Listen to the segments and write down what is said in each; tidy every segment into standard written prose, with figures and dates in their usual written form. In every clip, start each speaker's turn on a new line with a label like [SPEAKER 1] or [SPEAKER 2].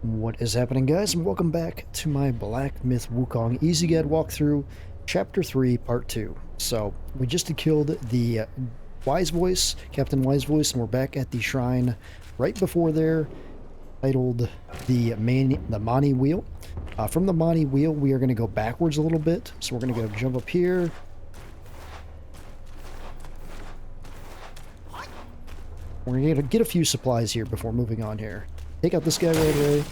[SPEAKER 1] What is happening, guys, and welcome back to my Black Myth Wukong Easy Guide walkthrough, Chapter 3, Part 2. So, we just killed the Wise Voice, Captain Wise Voice, and we're back at the shrine right before there, titled the Mani Wheel. From the Mani Wheel, we are going to go backwards a little bit, so we're going to go jump up here. We're going to get a few supplies here before moving on here. Take out this guy right away.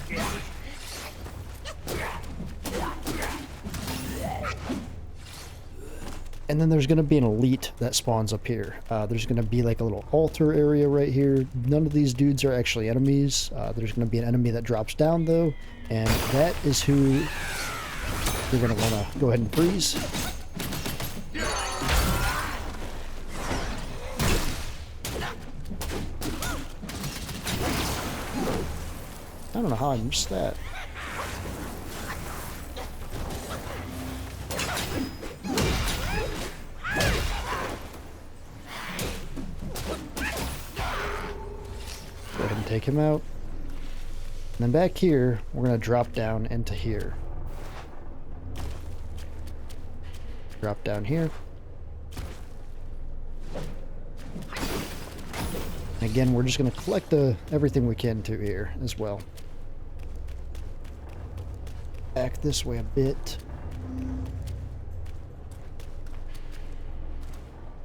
[SPEAKER 1] And then there's going to be an elite that spawns up here. There's going to be like a little altar area right here. None of these dudes are actually enemies. There's going to be an enemy that drops down though. And that is who you're going to want to go ahead and freeze. I don't know how I missed that. Go ahead and take him out. And then back here, we're going to drop down into here. Drop down here. And again, we're just going to collect everything we can to here as well. Back this way a bit.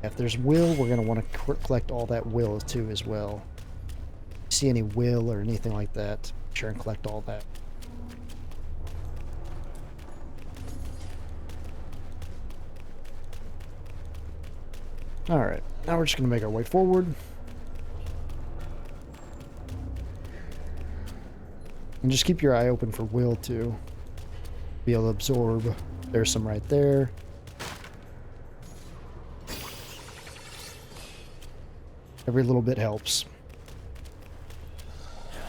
[SPEAKER 1] If there's will, we're going to want to collect all that will too as well. See any will or anything like that, make sure and collect all that. Alright, now we're just going to make our way forward. And just keep your eye open for will too. Be able to absorb. There's some right there. Every little bit helps.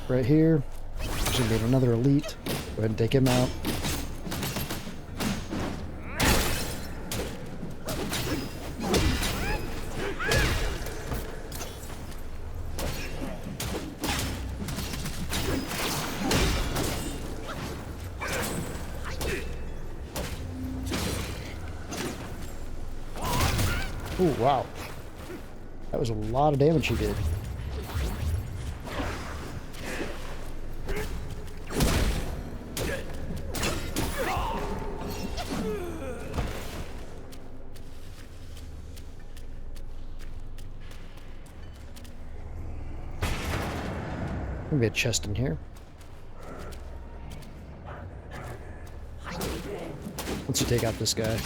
[SPEAKER 1] Right here, there's gonna be another elite. Go ahead and take him out. Oh, wow. That was a lot of damage he did. Maybe a chest in here. Once you take out this guy.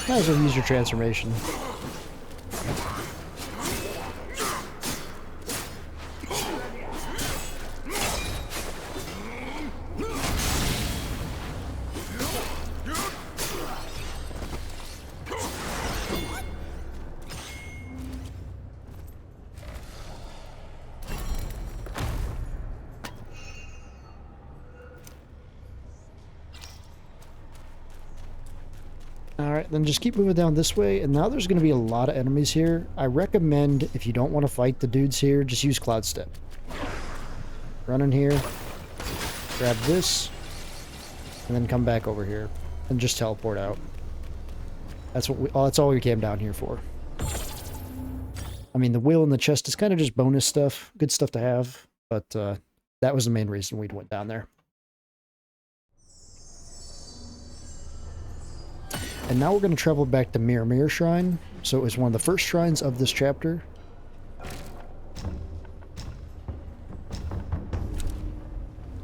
[SPEAKER 1] Might as well use your transformation. Alright, then just keep moving down this way, and now there's going to be a lot of enemies here. I recommend, if you don't want to fight the dudes here, just use Cloud Step. Run in here, grab this, and then come back over here, and just teleport out. That's all we came down here for. I mean, the wheel in the chest is kind of just bonus stuff, good stuff to have, but that was the main reason we went down there. And now we're going to travel back to Mirror Shrine. So it was one of the first shrines of this chapter.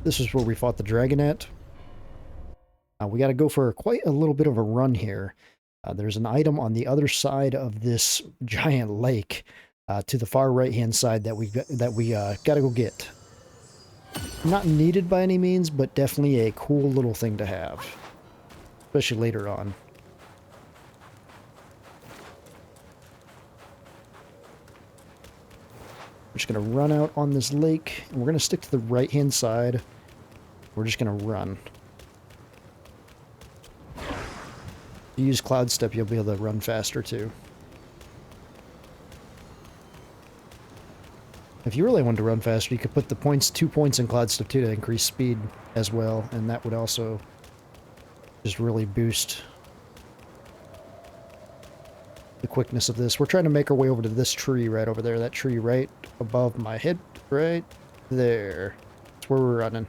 [SPEAKER 1] This is where we fought the dragon at. We got to go for quite a little bit of a run here. There's an item on the other side of this giant lake to the far right-hand side that we got to go get. Not needed by any means, but definitely a cool little thing to have, especially later on. We're just going to run out on this lake, and we're going to stick to the right-hand side. We're just going to run. If you use Cloud Step, you'll be able to run faster too. If you really wanted to run faster, you could put the 2 points in Cloud Step 2 to increase speed as well, and that would also just really boost the quickness of this. We're trying to make our way over to this tree right over there. That tree right above my head, right there. That's where we're running.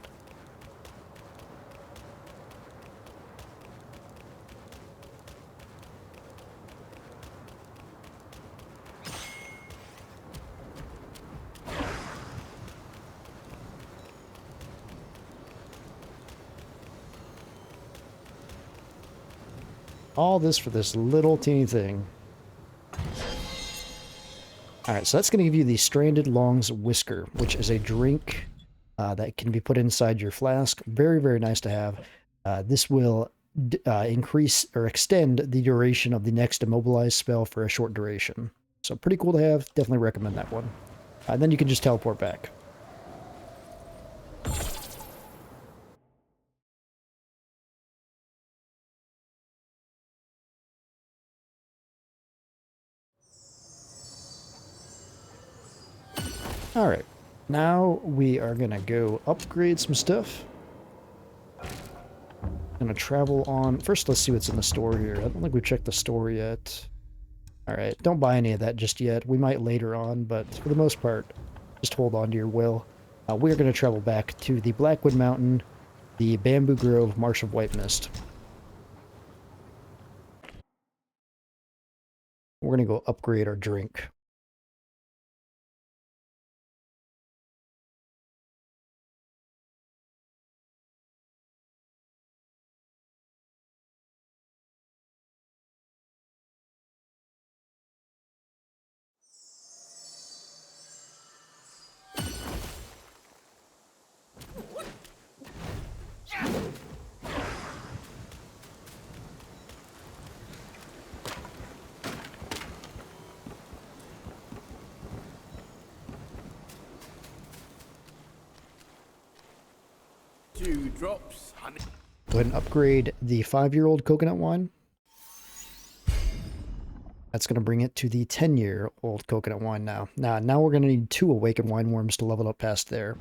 [SPEAKER 1] All this for this little teeny thing. Alright, so that's going to give you the Stranded Long's Whisker, which is a drink that can be put inside your flask. Very, very nice to have. This will increase or extend the duration of the next immobilized spell for a short duration. So pretty cool to have. Definitely recommend that one. And then you can just teleport back. Alright, now we are going to go upgrade some stuff. Gonna travel on. First, let's see what's in the store here. I don't think we've checked the store yet. Alright, don't buy any of that just yet. We might later on, but for the most part, just hold on to your will. We're going to travel back to the Blackwood Mountain, the Bamboo Grove, Marsh of White Mist. We're going to go upgrade our drink.
[SPEAKER 2] Drops, honey.
[SPEAKER 1] Go ahead and upgrade the 5-year-old coconut wine. That's going to bring it to the 10-year-old coconut wine now. Now we're going to need 2 awakened wine worms to level up past there.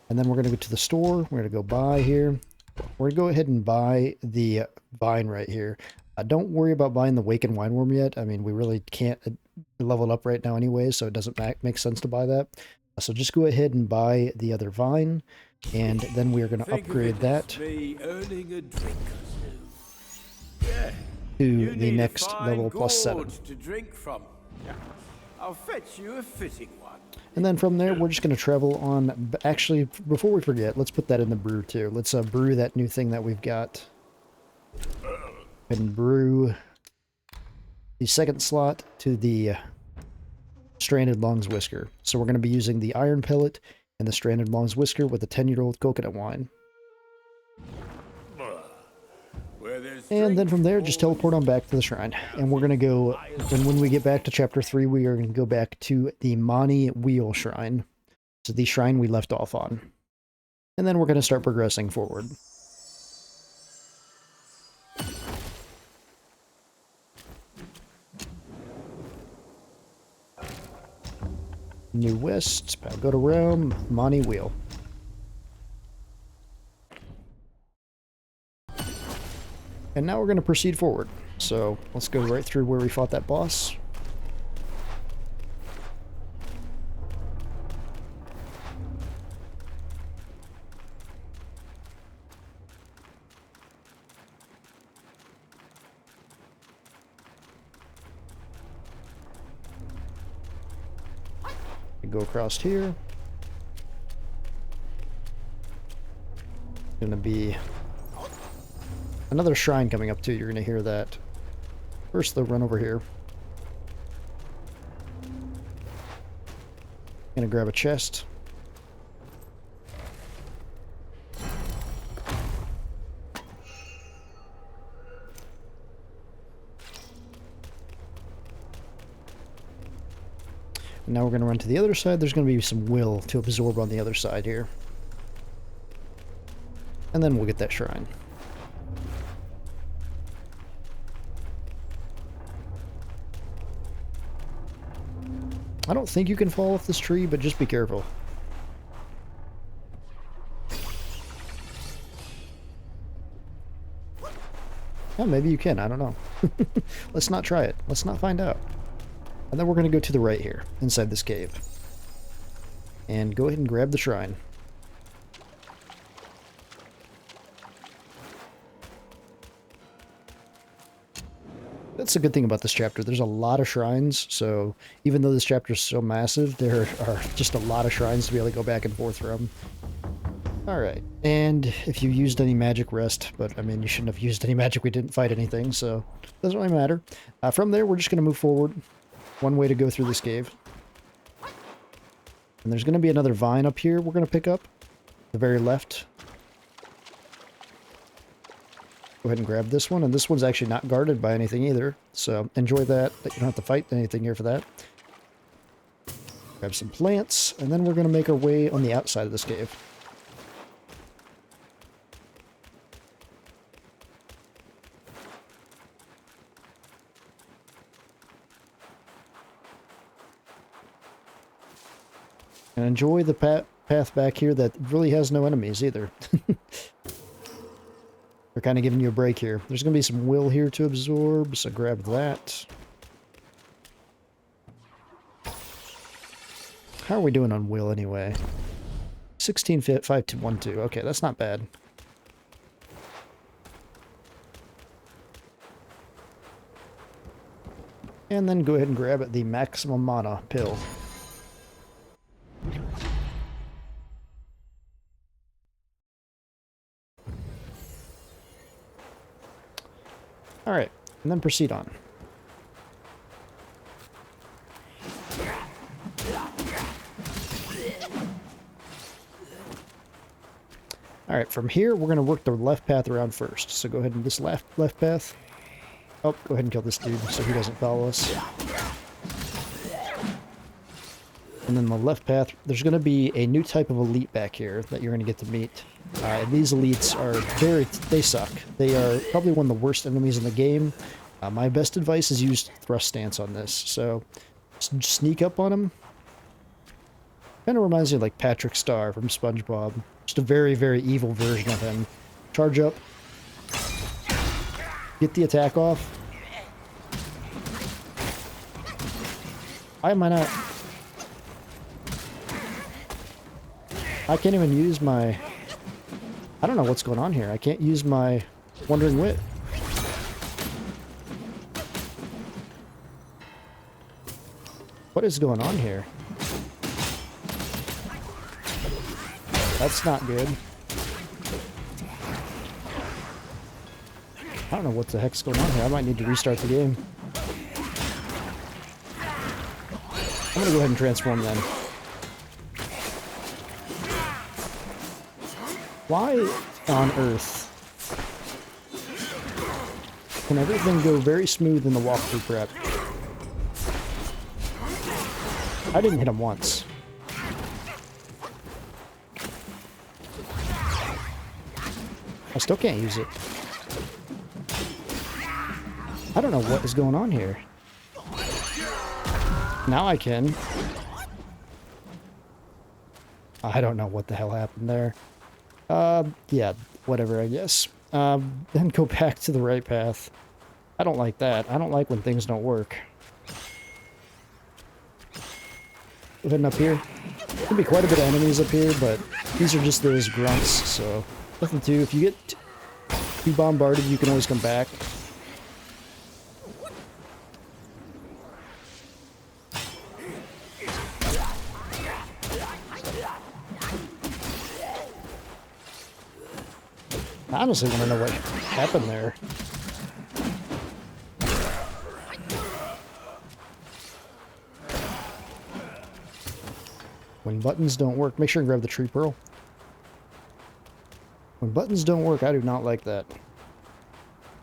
[SPEAKER 1] And then we're going to go to the store. We're going to go buy here. We're going to go ahead and buy the vine right here. Don't worry about buying the awakened wine worm yet. I mean, we really can't level it up right now anyway, so it doesn't make sense to buy that. So just go ahead and buy the other vine. And then we are going to upgrade that to the next level +7.
[SPEAKER 2] To drink from. I'll fetch you a fitting one.
[SPEAKER 1] And then from there, we're just going to travel on. Actually, before we forget, let's put that in the brew too. Let's brew that new thing that we've got. And brew the second slot to the Stranded Long's Whisker. So we're going to be using the Iron Pellet and the Stranded Long's Whisker with the 10-year-old coconut wine. And then from there, just teleport on back to the shrine. And we're going to go, and when we get back to Chapter 3, we are going to go back to the Mani Wheel Shrine. So the shrine we left off on. And then we're going to start progressing forward. New West, Pagoda Realm, Mani Wheel. And now we're going to proceed forward. So let's go right through where we fought that boss. Go across here. Gonna be another shrine coming up too. You're gonna hear that. First, though, run over here. Gonna grab a chest. And now we're going to run to the other side. There's going to be some will to absorb on the other side here. And then we'll get that shrine. I don't think you can fall off this tree, but just be careful. Oh, maybe you can. I don't know. Let's not try it. Let's not find out. And then we're going to go to the right here, inside this cave. And go ahead and grab the shrine. That's a good thing about this chapter. There's a lot of shrines, so even though this chapter is so massive, there are just a lot of shrines to be able to go back and forth from. Alright, and if you used any magic, rest, but I mean, you shouldn't have used any magic, we didn't fight anything, so it doesn't really matter. From there, we're just going to move forward. One way to go through this cave. And there's going to be another vine up here we're going to pick up. The very left. Go ahead and grab this one, and this one's actually not guarded by anything either, so enjoy that. You don't have to fight anything here for that. Grab some plants, and then we're going to make our way on the outside of this cave. And enjoy the path back here that really has no enemies either. They're kind of giving you a break here. There's going to be some will here to absorb, so grab that. How are we doing on will anyway? 16 fit, 5 to 1 2. Okay, that's not bad. And then go ahead and grab the maximum mana pill. Alright, and then proceed on. Alright, from here, we're going to work the left path around first. So go ahead and this left path. Oh, go ahead and kill this dude so he doesn't follow us. And then the left path, there's going to be a new type of elite back here that you're going to get to meet. And these elites are they suck. They are probably one of the worst enemies in the game. My best advice is use thrust stance on this. So sneak up on him. Kind of reminds me of like Patrick Star from SpongeBob. Just a very, very evil version of him. Charge up. Get the attack off. Why am I not... I can't even use my... I don't know what's going on here. I can't use my Wandering Wit. What is going on here? That's not good. I don't know what the heck's going on here. I might need to restart the game. I'm gonna go ahead and transform then. Why on earth can everything go very smooth in the walkthrough prep? I didn't hit him once. I still can't use it. I don't know what is going on here. Now I can. I don't know what the hell happened there. Yeah, whatever, I guess. Then go back to the right path. I don't like that. I don't like when things don't work. Go ahead and up here. There'll be quite a bit of enemies up here, but these are just those grunts, so nothing to. If you get too bombarded, you can always come back. I honestly want to know what happened there. When buttons don't work, make sure and grab the tree pearl. When buttons don't work, I do not like that.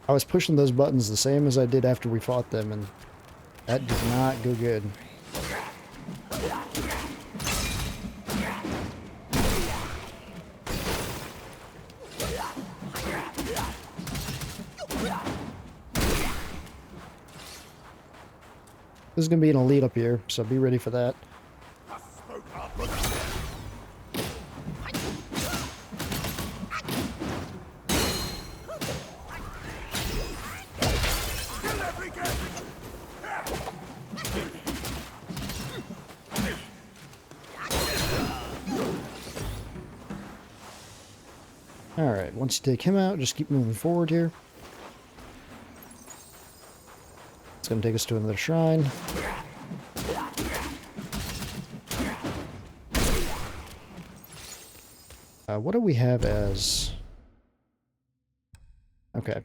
[SPEAKER 1] I was pushing those buttons the same as I did after we fought them, and that did not go good. This is going to be an elite up here, so be ready for that. Alright, once you take him out, just keep moving forward here. It's going to take us to another shrine. What do we have as... Okay.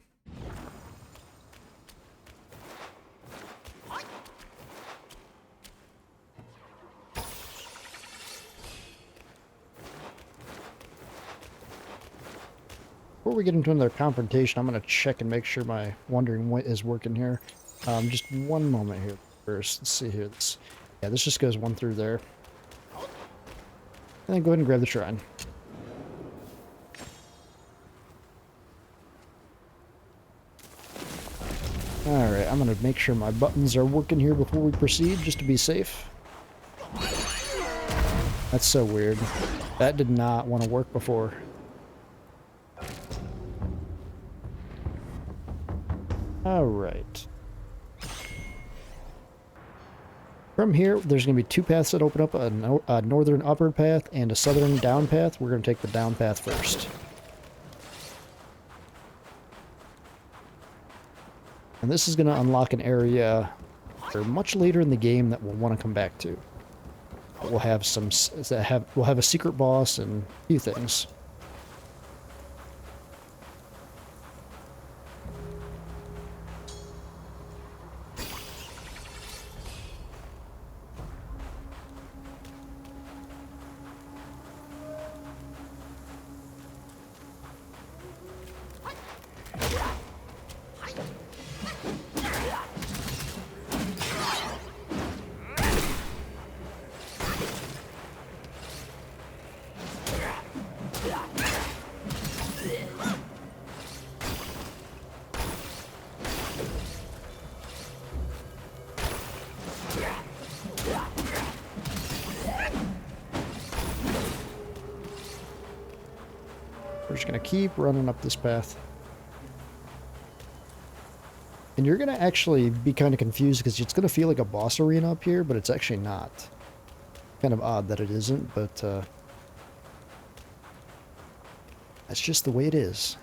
[SPEAKER 1] Before we get into another confrontation, I'm going to check and make sure my Wandering Wit is working here. Just one moment here first. Let's see here. Yeah, this just goes one through there. And then go ahead and grab the shrine. Alright, I'm going to make sure my buttons are working here before we proceed, just to be safe. That's so weird. That did not want to work before. Alright. From here, there's going to be two paths that open up, a northern upward path and a southern down path. We're going to take the down path first. And this is going to unlock an area for much later in the game that we'll want to come back to. We'll have we'll have a secret boss and a few things. We're just going to keep running up this path. And you're going to actually be kind of confused because it's going to feel like a boss arena up here, but it's actually not. Kind of odd that it isn't, but that's just the way it is.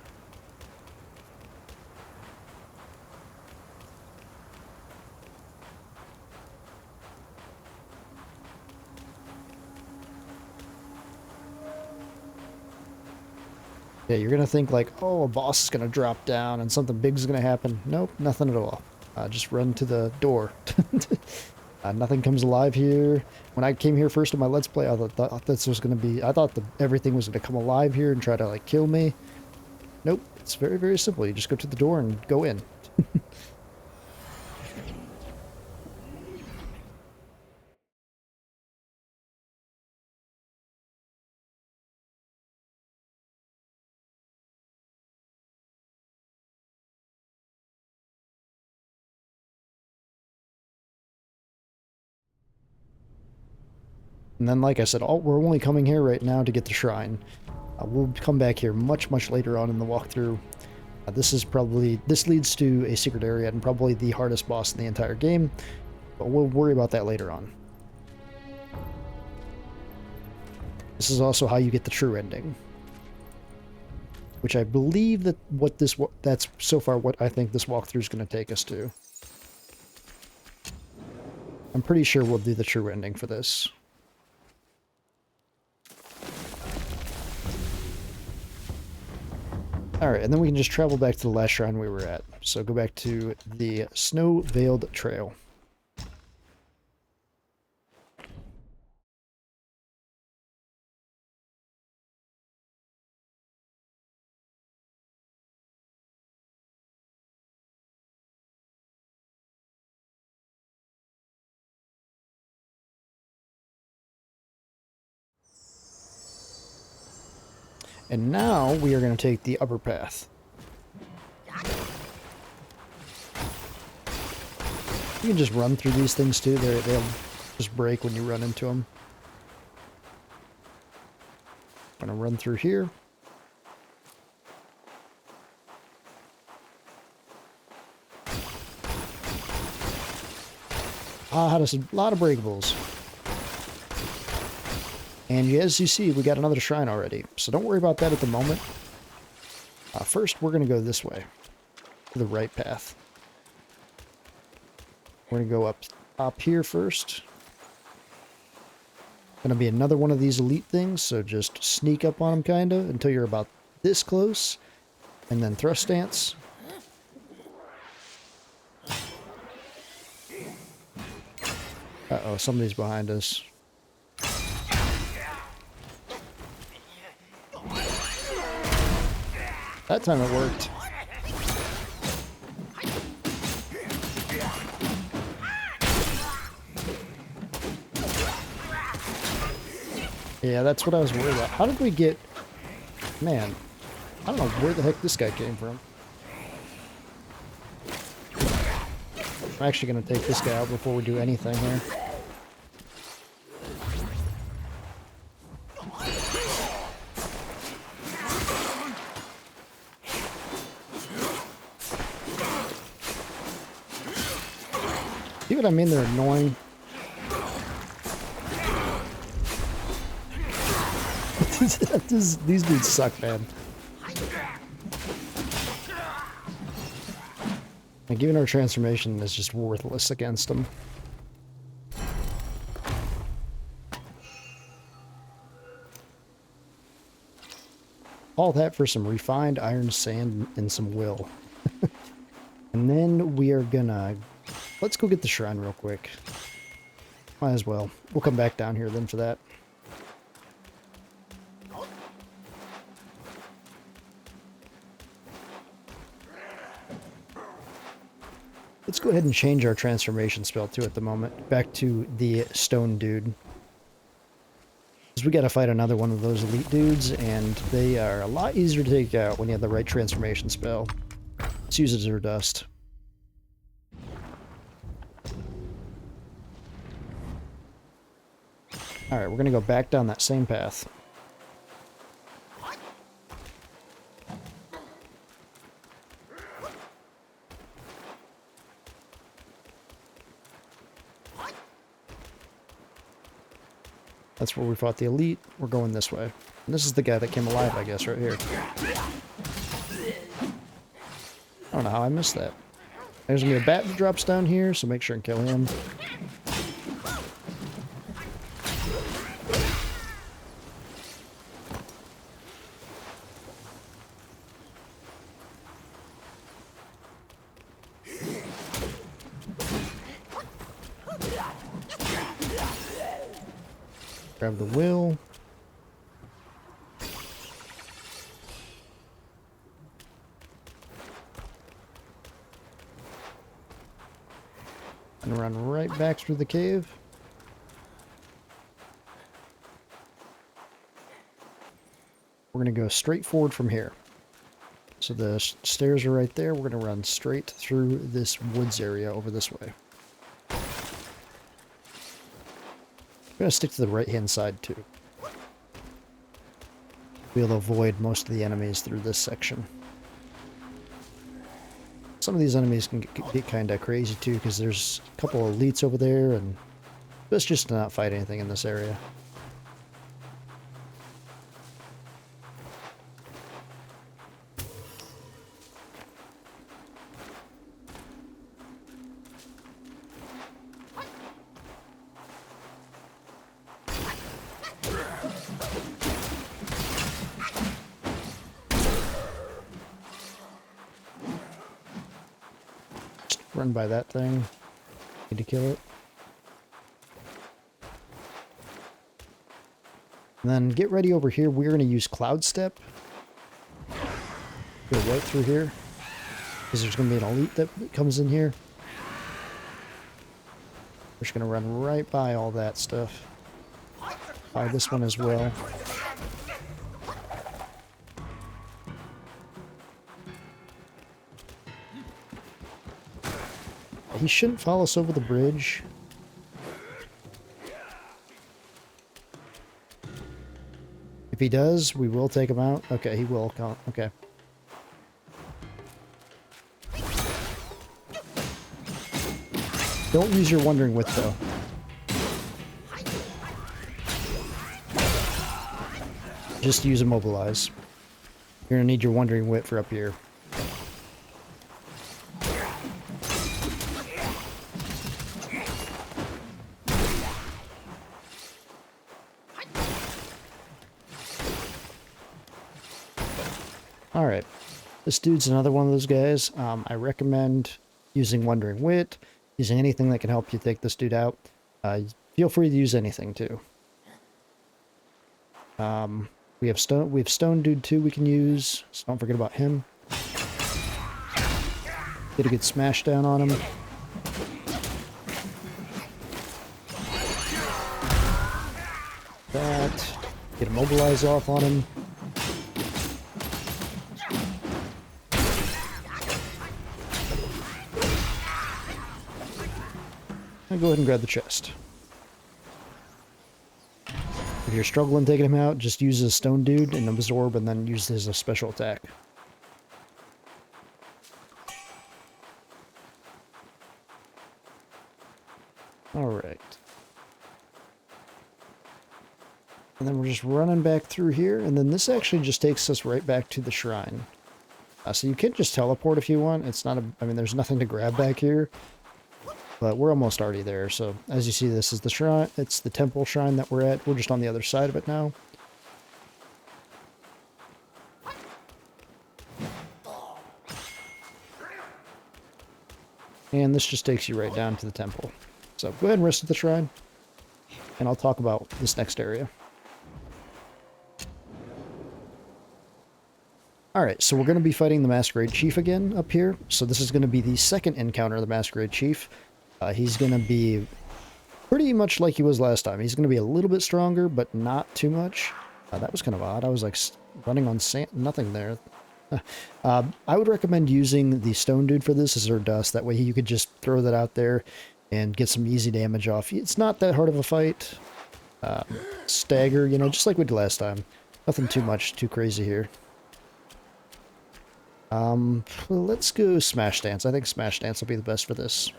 [SPEAKER 1] Yeah, you're going to think like, oh, a boss is going to drop down and something big is going to happen. Nope, nothing at all. Just run to the door. Nothing comes alive here. When I came here first in my Let's Play, I thought this was going to be... I thought everything was going to come alive here and try to, like, kill me. Nope, it's very, very simple. You just go to the door and go in. And then, like I said, we're only coming here right now to get the shrine. We'll come back here much, much later on in the walkthrough. This leads to a secret area and probably the hardest boss in the entire game, but we'll worry about that later on. This is also how you get the true ending, which I believe that's so far what I think this walkthrough is going to take us to. I'm pretty sure we'll do the true ending for this. Alright, and then we can just travel back to the last shrine we were at. So go back to the Snow-Veiled Trail. And now we are going to take the upper path. You can just run through these things too. They'll just break when you run into them. I'm gonna run through here. Ah, there's a lot of breakables. And as you see, we got another shrine already. So don't worry about that at the moment. First, we're going to go this way. To the right path. We're going to go up here first. Going to be another one of these elite things, so just sneak up on them kind of until you're about this close. And then thrust stance. Uh-oh, somebody's behind us. That time it worked. Yeah, that's what I was worried about. How did we get... Man, I don't know where the heck this guy came from. I'm actually going to take this guy out before we do anything here. See what I mean? They're annoying. These dudes suck, man. And giving our transformation is just worthless against them. All that for some refined iron, sand, and some will. And then we are gonna... Let's go get the shrine real quick. Might as well. We'll come back down here then for that. Let's go ahead and change our transformation spell too at the moment. Back to the stone dude. Because we gotta fight another one of those elite dudes, and they are a lot easier to take out when you have the right transformation spell. Let's use Azure Dust. Alright, we're gonna go back down that same path. That's where we fought the elite. We're going this way. And this is the guy that came alive, I guess, right here. I don't know how I missed that. There's gonna be a bat that drops down here, so make sure and kill him. Grab the will. And run right back through the cave. We're going to go straight forward from here. So the stairs are right there. We're going to run straight through this woods area over this way. I'm going to stick to the right-hand side, too. We'll avoid most of the enemies through this section. Some of these enemies can get kind of crazy, too, because there's a couple of elites over there, and let's just not fight anything in this area. Run by that thing. Need to kill it. And then get ready over here. We're going to use Cloud Step. Go right through here. Because there's going to be an elite that comes in here. We're just going to run right by all that stuff. By this one as well. He shouldn't follow us over the bridge. If he does, we will take him out. Okay, he will. Okay. Don't use your Wandering Wit, though. Just use Immobilize. You're going to need your Wandering Wit for up here. Alright. This dude's another one of those guys. I recommend using Wandering Wit, using anything that can help you take this dude out. Feel free to use anything, too. We have Stone Dude, too, we can use, so don't forget about him. Get a good smash down on him. That. Get Immobilize off on him. And go ahead and grab the chest. If you're struggling taking him out, just use a Stone Dude and Absorb, and then use this as a special attack. Alright. And then we're just running back through here, and then this actually just takes us right back to the shrine. So you can just teleport if you want. It's not I mean, there's nothing to grab back here. But we're almost already there, so as you see, this is the shrine. It's the temple shrine that we're at. We're just on the other side of it now. And this just takes you right down to the temple. So go ahead and rest at the shrine, and I'll talk about this next area. Alright, so we're going to be fighting the Macaque Chief again up here. So this is going to be the second encounter of the Macaque Chief. He's going to be pretty much like he was last time. He's going to be a little bit stronger, but not too much. That was kind of odd. I was like running on sand, nothing there. I would recommend using the Stone Dude for this as our dust. That way you could just throw that out there and get some easy damage off. It's not that hard of a fight. Stagger, you know, just like we did last time. Nothing too much, too crazy here. Let's go Smash Dance. I think Smash Dance will be the best for this.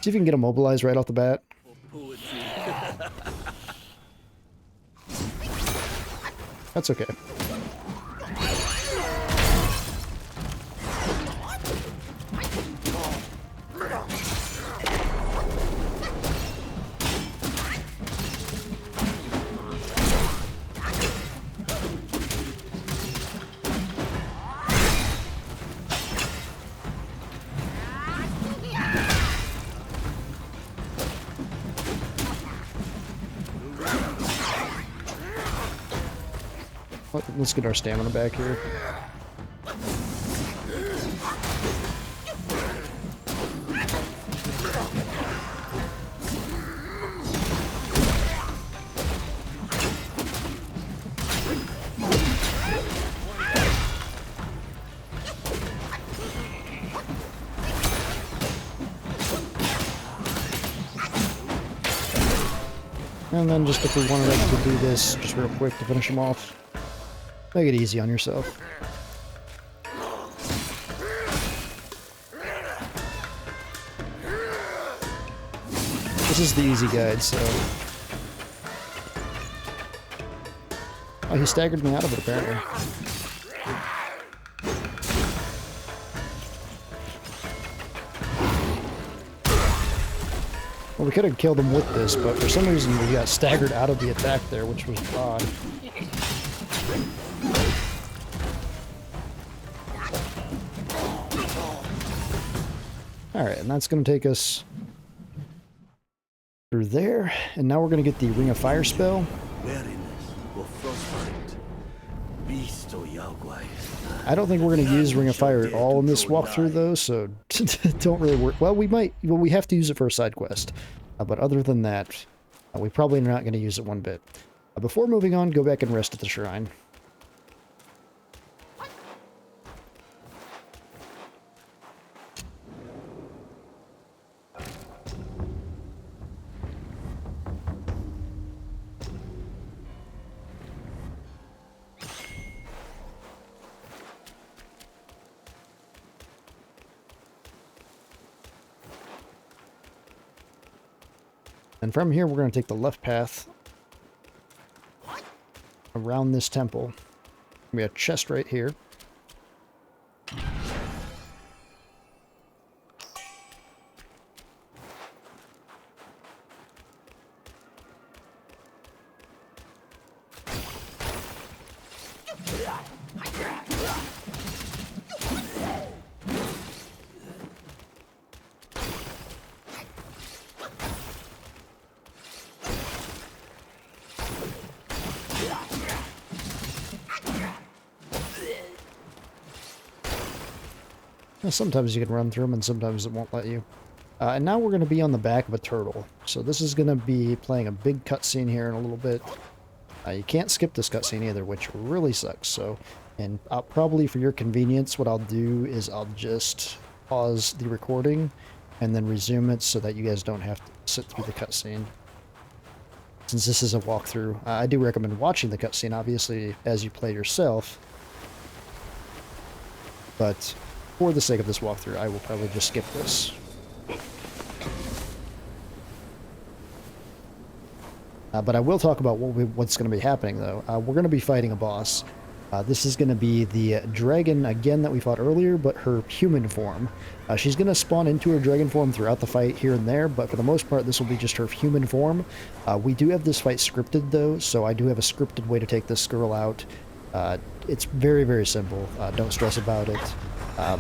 [SPEAKER 1] See if you can get Immobilized right off the bat. That's okay. Let's get our stamina back here. And then just if we wanted to do this just real quick to finish him off. Make it easy on yourself. This is the easy guide, so... Oh, he staggered me out of it, apparently. Well, we could have killed him with this, but for some reason we got staggered out of the attack there, which was odd. Alright, and that's going to take us through there, and now we're going to get the Ring of Fire spell. I don't think we're going to use Ring of Fire at all in this walkthrough, though, so don't really worry. Well, we might. Well, we have to use it for a side quest, but other than that, we probably are not going to use it one bit. Before moving on, go back and rest at the shrine. And from here, we're going to take the left path around this temple. We have a chest right here. Sometimes you can run through them and sometimes it won't let you. And now we're going to be on the back of a turtle. So this is going to be playing a big cutscene here in a little bit. You can't skip this cutscene either, which really sucks. So, and probably for your convenience, what I'll do is I'll just pause the recording and then resume it so that you guys don't have to sit through the cutscene. Since this is a walkthrough, I do recommend watching the cutscene, obviously, as you play yourself. But for the sake of this walkthrough, I will probably just skip this. But I will talk about what's going to be happening, though. We're going to be fighting a boss. This is going to be the dragon, again, that we fought earlier, but her human form. She's going to spawn into her dragon form throughout the fight here and there, but for the most part, this will be just her human form. We do have this fight scripted, though, so I do have a scripted way to take this girl out. It's very, very simple. Don't stress about it.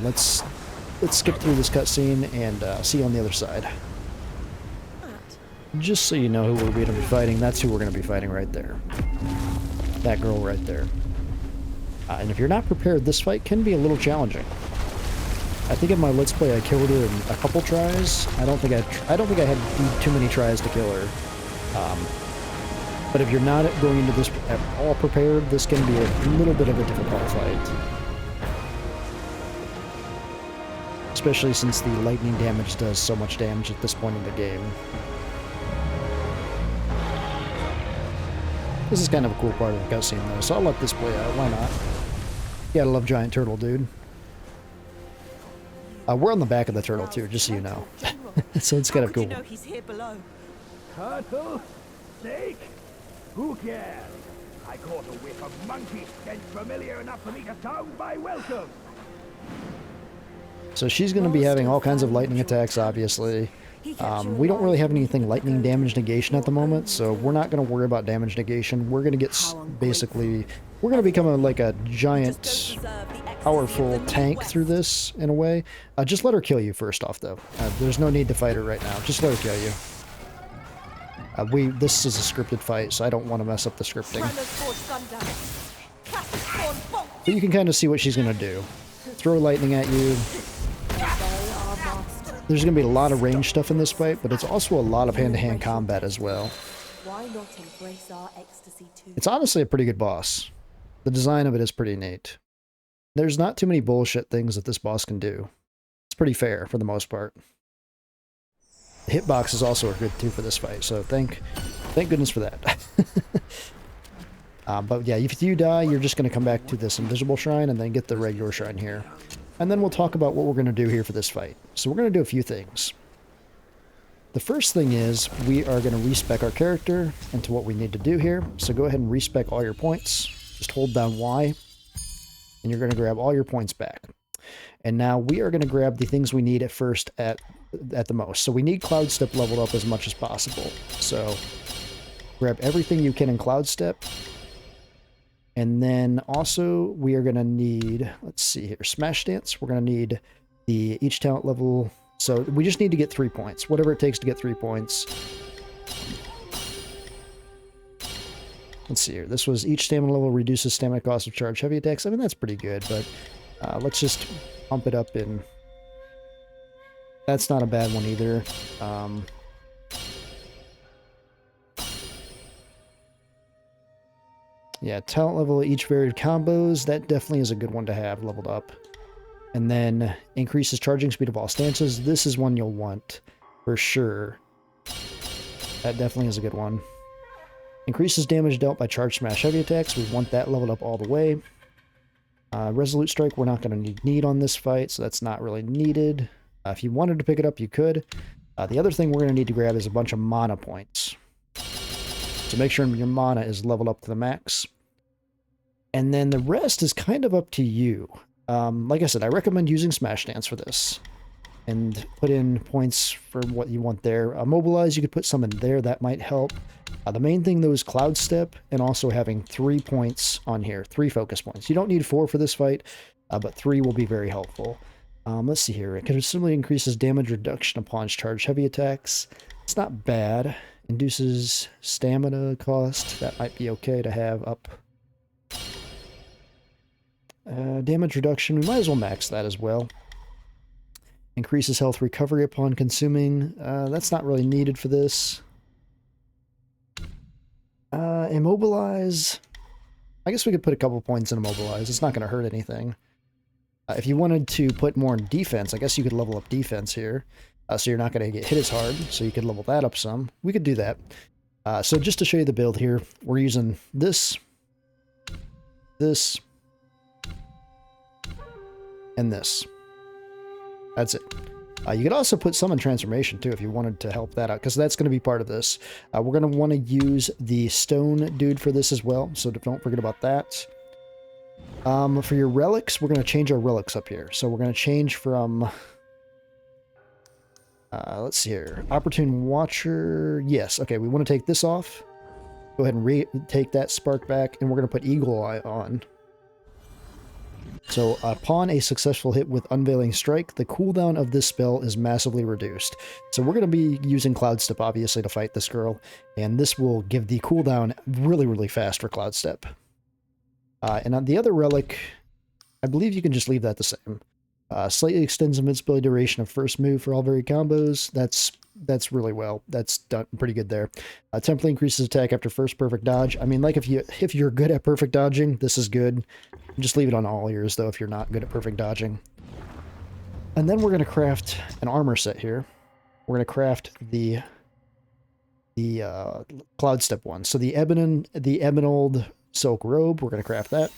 [SPEAKER 1] Let's skip through this cutscene and see you on the other side. Just so you know who we're going to be fighting, that's who we're going to be fighting right there. That girl right there. And if you're not prepared, this fight can be a little challenging. I think in my Let's Play I killed her in a couple tries. I don't think I had too many tries to kill her. But if you're not going into this at all prepared, this can be a little bit of a difficult fight. Especially since the lightning damage does so much damage at this point in the game. This is kind of a cool part of the cutscene, though, so I'll let this play out. Why not? You gotta love giant turtle, dude. We're on the back of the turtle, too, just so you know. So it's kind of cool.
[SPEAKER 3] He's here below.
[SPEAKER 4] Turtle? Snake? Who cares? I caught a whiff of monkey stench familiar enough for me to sound my welcome.
[SPEAKER 1] So she's going to be having all kinds of lightning attacks, obviously. We don't really have anything lightning damage negation at the moment, so we're not going to worry about damage negation. We're going to get basically... We're going to become like a giant, powerful tank through this, in a way. Just let her kill you first off, though. There's no need to fight her right now. Just let her kill you. This is a scripted fight, so I don't want to mess up the scripting. But you can kind of see what she's going to do. Throw lightning at you. There's going to be a lot of range stuff in this fight, but it's also a lot of hand-to-hand combat as well.
[SPEAKER 3] Why not embrace our ecstasy too?
[SPEAKER 1] It's honestly a pretty good boss. The design of it is pretty neat. There's not too many bullshit things that this boss can do. It's pretty fair for the most part. The hitboxes also are good too for this fight, so thank goodness for that. But yeah, if you die, you're just going to come back to this invisible shrine and then get the regular shrine here. And then we'll talk about what we're going to do here for this fight. So we're going to do a few things. The first thing is we are going to respec our character into what we need to do here. So go ahead and respec all your points. Just hold down Y, and you're going to grab all your points back. And now we are going to grab the things we need at first at the most. So we need Cloud Step leveled up as much as possible. So grab everything you can in Cloud Step. And then also we are going to need, let's see here, Smash Dance. We're going to need each talent level. So we just need to get 3 points, whatever it takes to get 3 points. Let's see here. This was each stamina level reduces stamina cost of charge heavy attacks. I mean, that's pretty good, but let's just pump it up in. That's not a bad one either. Yeah, talent level each varied combos. That definitely is a good one to have leveled up. And then increases charging speed of all stances. This is one you'll want for sure. That definitely is a good one. Increases damage dealt by charge smash heavy attacks. We want that leveled up all the way. Resolute Strike we're not going to need on this fight, so that's not really needed. If you wanted to pick it up, you could. The other thing we're going to need to grab is a bunch of mana points. So make sure your mana is leveled up to the max. And then the rest is kind of up to you. Like I said, I recommend using Smash Dance for this. And put in points for what you want there. Mobilize, you could put some in there. That might help. The main thing, though, is Cloud Step and also having 3 points on here. 3 focus points. You don't need 4 for this fight, but 3 will be very helpful. Let's see here. It considerably increases damage reduction upon charged heavy attacks. It's not bad. Induces stamina cost. That might be okay to have up. Damage reduction. We might as well max that as well. Increases health recovery upon consuming. That's not really needed for this. Immobilize. I guess we could put a couple points in Immobilize. It's not going to hurt anything. If you wanted to put more in defense, I guess you could level up defense here. So you're not going to get hit as hard. So you could level that up some. We could do that. So just to show you the build here, we're using this, and this. That's it. You could also put some in transformation too if you wanted to help that out, because that's going to be part of this. We're going to want to use the stone dude for this as well, so don't forget about that. For your relics, we're going to change our relics up here. So we're going to change from, let's see here, Opportune Watcher. Yes, okay, we want to take this off. Go ahead and take that spark back, and we're going to put Eagle Eye on. So, upon a successful hit with Unveiling Strike, the cooldown of this spell is massively reduced. So we're going to be using Cloud Step, obviously, to fight this girl, and this will give the cooldown really, really fast for Cloud Step. And on the other relic, I believe you can just leave that the same. Slightly extends invincibility duration of first move for all varied combos. That's really well. That's done pretty good there. Temporarily increases attack after first perfect dodge. I mean, like if you're good at perfect dodging, this is good. Just leave it on all yours though if you're not good at perfect dodging. And then we're going to craft an armor set here. We're going to craft the Cloud Step one. So the Ebonald Silk Robe, we're going to craft that.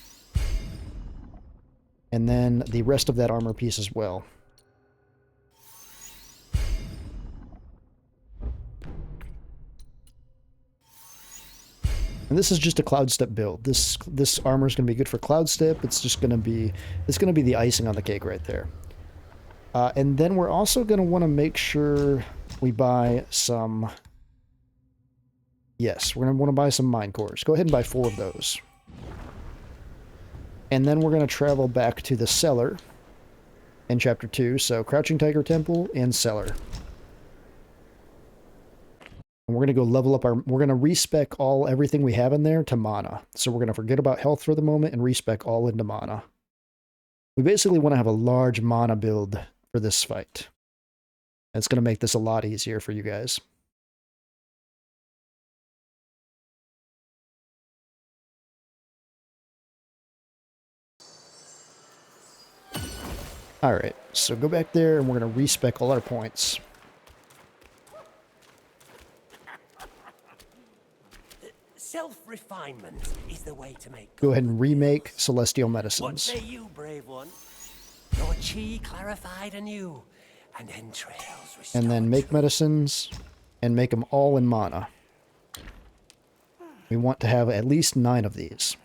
[SPEAKER 1] And then the rest of that armor piece as well. And this is just a Cloud Step build. This armor is going to be good for Cloud Step. It's going to be the icing on the cake right there. And then we're also going to want to make sure we buy some. Yes, we're going to want to buy some mine cores. Go ahead and buy 4 of those. And then we're going to travel back to the cellar in Chapter 2. So Crouching Tiger Temple and cellar. And we're going to go level up we're going to respec everything we have in there to mana. So we're going to forget about health for the moment and respec all into mana. We basically want to have a large mana build for this fight. It's going to make this a lot easier for you guys. Alright, so go back there and we're going to respec all our points.
[SPEAKER 5] Self-refinement is the way to make
[SPEAKER 1] Go ahead and remake Celestial Medicines.
[SPEAKER 5] What say you, brave one? Your chi clarified anew, and entrails restored.
[SPEAKER 1] And then make medicines and make them all in mana. We want to have at least 9 of these.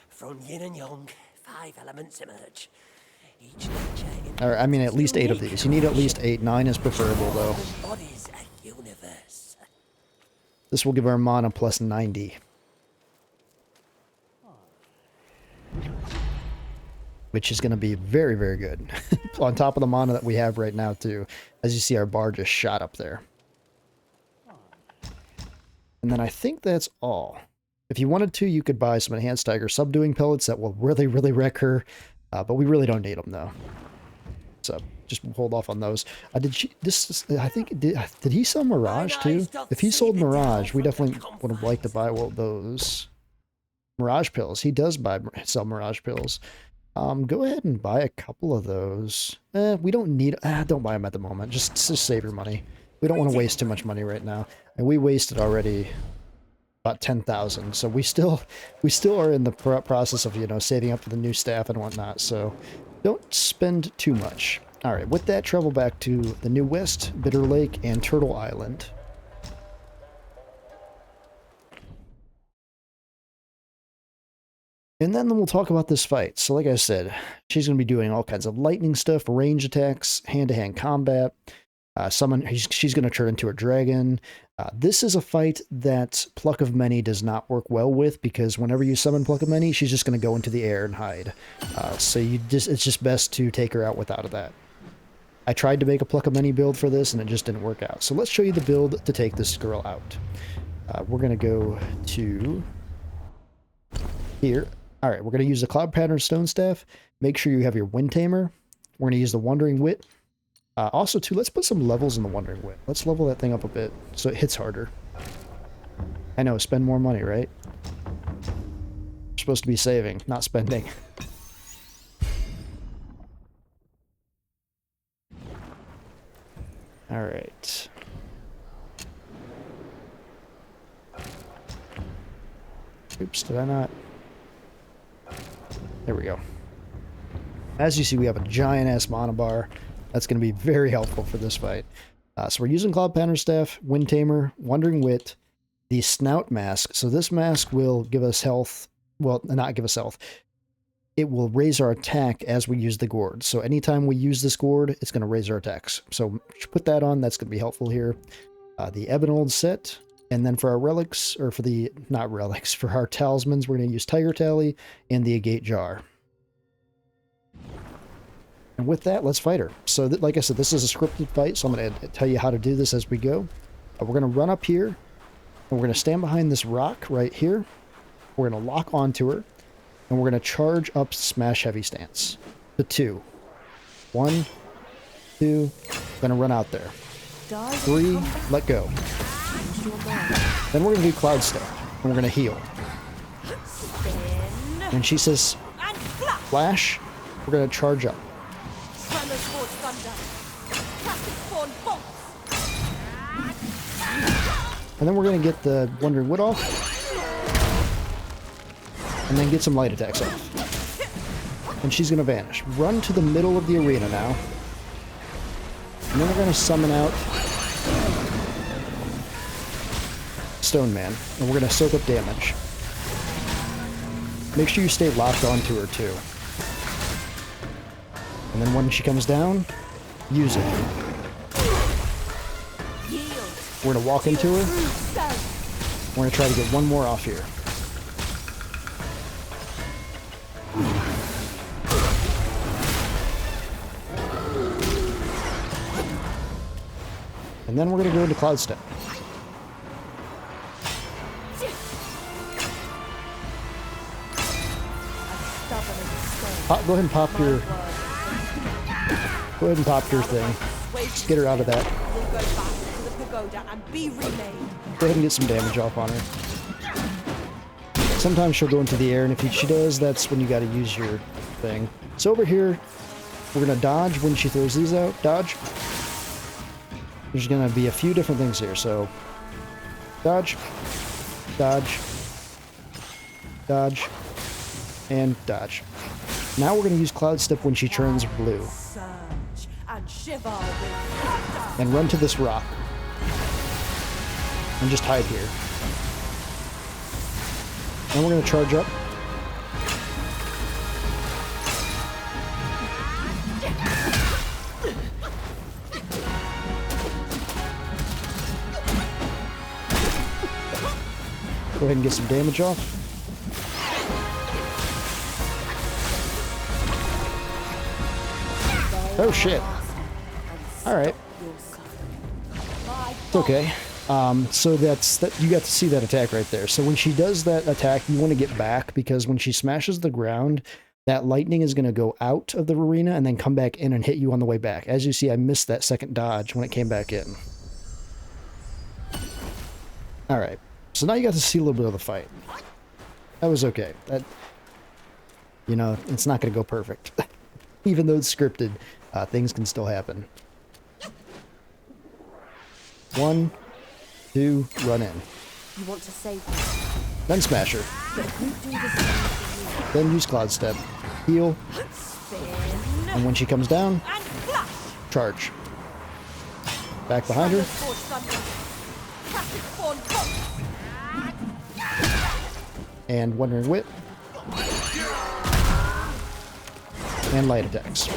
[SPEAKER 5] From yin and yang, 5 elements emerge. Each nature
[SPEAKER 1] Or, I mean, at least 8 of these. You need at least 8. 9 is preferable, though.
[SPEAKER 5] bodies a universe.
[SPEAKER 1] This will give our mana plus 90. Which is going to be very, very good. On top of the mana that we have right now, too. As you see, our bar just shot up there. And then I think that's all. If you wanted to, you could buy some Enhanced Tiger Subduing Pellets that will really, really wreck her. But we really don't need them, though. So, just hold off on those. Did he sell Mirage, too? If he sold Mirage, we definitely would have liked to buy those Mirage Pills. He does sell Mirage Pills. Go ahead and buy a couple of those. We don't need... don't buy them at the moment. Just save your money. We don't want to waste too much money right now. And we wasted already about 10,000. So we still are in the process of, saving up for the new staff and whatnot. So don't spend too much. Alright, with that, travel back to the New West, Bitter Lake, and Turtle Island. And then we'll talk about this fight. So like I said, she's going to be doing all kinds of lightning stuff, range attacks, hand-to-hand combat. She's going to turn into a dragon. This is a fight that Pluck of Many does not work well with, because whenever you summon Pluck of Many, she's just going to go into the air and hide. So it's just best to take her out without that. I tried to make a Pluck of Many build for this, and it just didn't work out. So let's show you the build to take this girl out. We're going to go to here. All right, we're going to use the Cloud Pattern Stone Staff. Make sure you have your Wind Tamer. We're going to use the Wandering Wit. Also, too, let's put some levels in the Wandering Wit. Let's level that thing up a bit so it hits harder. I know, spend more money, right? We're supposed to be saving, not spending. All right. Oops, did I not? There we go. As you see, we have a giant-ass monobar. That's going to be very helpful for this fight. So we're using Cloud Pattern Staff, Wind Tamer, Wandering Wit, the Snout Mask. So this mask will give us health. Well, not give us health. It will raise our attack as we use the gourd. So anytime we use this gourd, it's going to raise our attacks. So put that on. That's going to be helpful here. The Ebenold set. And then for our relics, or for the, not relics, for our talismans, we're going to use Tiger Tally and the Agate Jar. And with that, let's fight her. So, like I said, this is a scripted fight, so I'm going to tell you how to do this as we go. We're going to run up here, and we're going to stand behind this rock right here. We're going to lock onto her, and we're going to charge up Smash Heavy Stance. The 2. 1, 2, going to run out there. 3, let go. Then we're going to do Cloud Step, and we're going to heal. When she says flash, we're going to charge up. And then we're going to get the Wandering Wit off. And then get some light attacks off. And she's going to vanish. Run to the middle of the arena now. And then we're going to summon out Stone Man. And we're going to soak up damage. Make sure you stay locked onto her too. And then when she comes down, use it. We're going to walk into her. We're going to try to get one more off here. And then we're going to go into Cloud Step. Go ahead and pop your... Go ahead and pop your thing. Just get her out of that. Go ahead and get some damage off on her. Sometimes she'll go into the air, and if she does, that's when you got to use your thing. So over here, we're going to dodge when she throws these out. Dodge. There's going to be a few different things here, so... Dodge. Dodge. Dodge. And dodge. Now we're going to use Cloud Step when she turns blue. And run to this rock. And just hide here. Then we're going to charge up. Go ahead and get some damage off. Oh shit. Alright. It's okay. So you got to see that attack right there. So when she does that attack, you want to get back, because when she smashes the ground, that lightning is going to go out of the arena and then come back in and hit you on the way back. As you see, I missed that second dodge when it came back in. Alright. So now you got to see a little bit of the fight. That was okay. That, you know, it's not going to go perfect. Even though it's scripted, things can still happen. 1, 2, run in.
[SPEAKER 3] You want to save me?
[SPEAKER 1] Then smash her. Then use Cloud Step. Heal.
[SPEAKER 3] Spin.
[SPEAKER 1] And when she comes down,
[SPEAKER 3] And flash.
[SPEAKER 1] Charge. Back behind her. And Wandering Wit. And light attacks.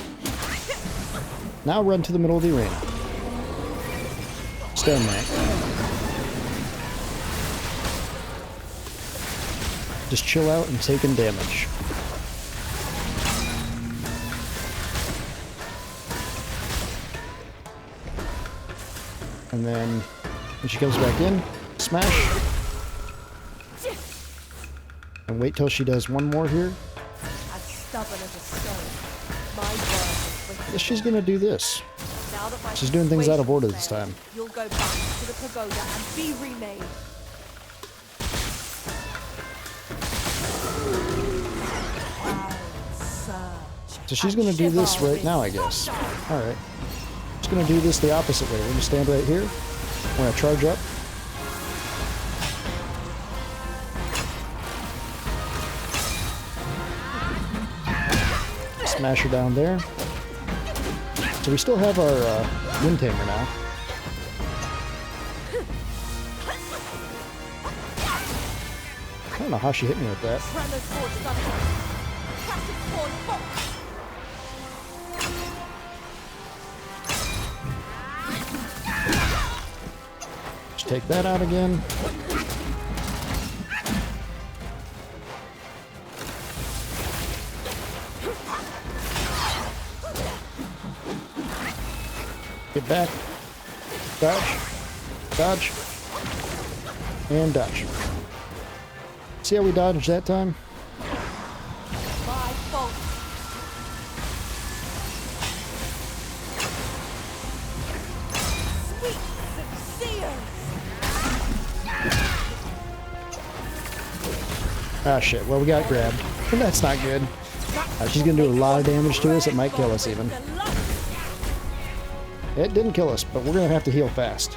[SPEAKER 1] Now run to the middle of the arena. Stand there. Just chill out and take in damage. And then when she comes back in, smash. And wait till she does one more here.
[SPEAKER 3] As stubborn as a stone, my word is with
[SPEAKER 1] I guess she's gonna do this.
[SPEAKER 3] Now that my
[SPEAKER 1] She's doing things out of order
[SPEAKER 3] persuasion's
[SPEAKER 1] this
[SPEAKER 3] failed,
[SPEAKER 1] time.
[SPEAKER 3] You'll go back to the pagoda and be remade.
[SPEAKER 1] So she's gonna do this right now, I guess. Alright. She's gonna do this the opposite way. We're gonna stand right here. We're gonna charge up. Smash her down there. So we still have our Wind Tamer now. I don't know how she hit me with that.
[SPEAKER 3] Tremors forged thunder. Classic form bolt.
[SPEAKER 1] Just take that out again. Get back. Dodge. Dodge. And dodge. See how we dodged that time?
[SPEAKER 3] My fault. Sweet succeeders.
[SPEAKER 1] Ah, shit. Well, we got grabbed. That's not good. She's gonna do a lot of damage to us. It might kill us even. It didn't kill us, but we're gonna have to heal fast.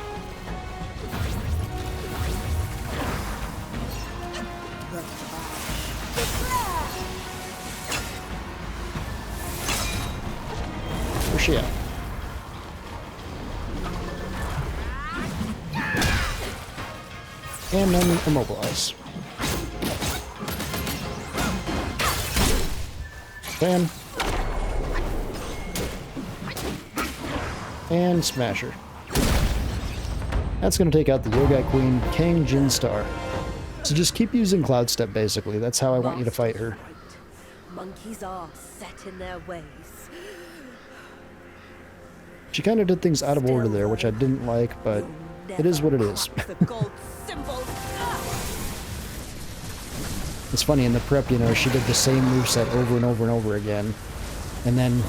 [SPEAKER 1] Where's she at? And then immobilize. Bam. And smash her. That's going to take out the Yogai Queen, Kang-Jin Star. So just keep using Cloud Step, basically. That's how I want you to fight her.
[SPEAKER 3] Monkeys are set in their ways.
[SPEAKER 1] She kind of did things out of order there, which I didn't like, but it is what it is.
[SPEAKER 3] The gold symbols.
[SPEAKER 1] It's funny, in the prep, you know, she did the same moveset over and over and over again. And then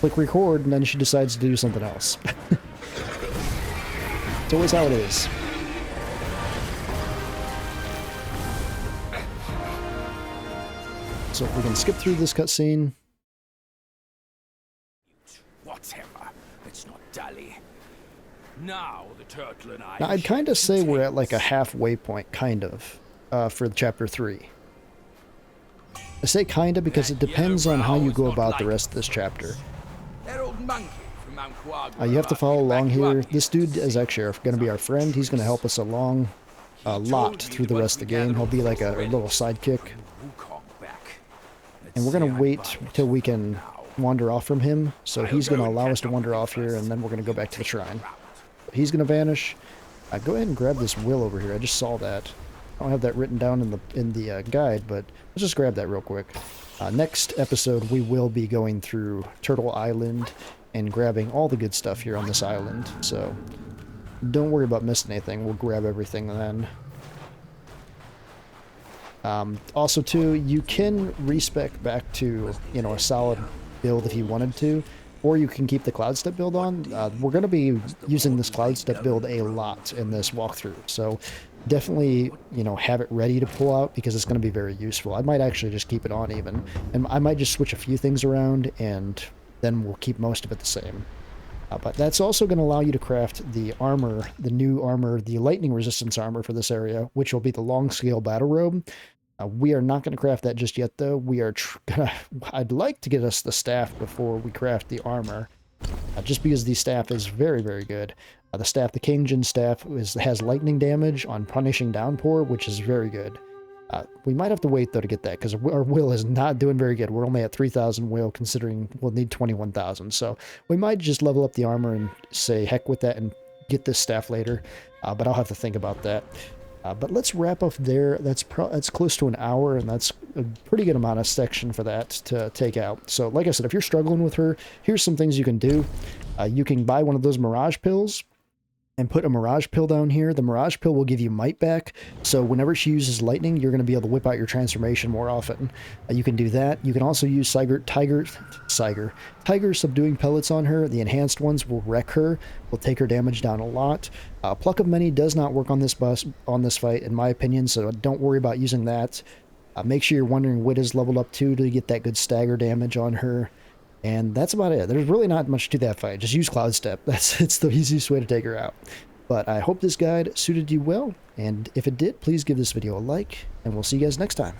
[SPEAKER 1] click record, and then she decides to do something else. It's always how it is. So if we can skip through this cutscene.
[SPEAKER 4] Whatever. Let's not dally. Now the turtle and I.
[SPEAKER 1] Now, I'd kind of say we're at like a halfway point, kind of, for chapter 3. I say kinda because it depends on how you go about the rest of this chapter. You have to follow along here. This dude is actually going to be our friend. He's going to help us along a lot through the rest of the game. He'll be like a little sidekick. And we're going to wait till we can wander off from him. So he's going to allow us to wander off here, and then we're going to go back to the shrine. He's going to vanish. Go ahead and grab this will over here. I just saw that. I don't have that written down in the guide, but let's just grab that real quick. Next episode, we will be going through Turtle Island and grabbing all the good stuff here on this island. So don't worry about missing anything. We'll grab everything then. Also, too, you can respec back to, you know, a solid build if you wanted to, or you can keep the Cloud Step build on. We're going to be using this Cloud Step build a lot in this walkthrough, so definitely, you know, have it ready to pull out because it's going to be very useful. I might actually just keep it on even, and I might just switch a few things around, and then we'll keep most of it the same. But that's also going to allow you to craft the armor, the new armor, the lightning resistance armor for this area, which will be the long scale battle robe. We are not going to craft that just yet, though. We are I'd like to get us the staff before we craft the armor, just because the staff is very, very good. The staff, the Kang-Jin staff, has lightning damage on punishing downpour, which is very good. We might have to wait, though, to get that, because our will is not doing very good. We're only at 3,000 will, considering we'll need 21,000. So we might just level up the armor and say heck with that and get this staff later. But I'll have to think about that. But let's wrap up there. That's close to an hour, and that's a pretty good amount of section for that to take out. So like I said, if you're struggling with her, here's some things you can do. You can buy one of those Mirage pills and put a Mirage pill down here. The Mirage pill will give you might back, so whenever she uses lightning, you're going to be able to whip out your transformation more often. You can do that. You can also use Tiger subduing pellets on her. The enhanced ones will wreck her, will take her damage down a lot. Pluck of Many does not work on this fight, in my opinion, so don't worry about using that. Make sure you're wondering Wit is leveled up too to get that good stagger damage on her. And that's about it. There's really not much to that fight. Just use Cloud Step. It's the easiest way to take her out. But I hope this guide suited you well. And if it did, please give this video a like. And we'll see you guys next time.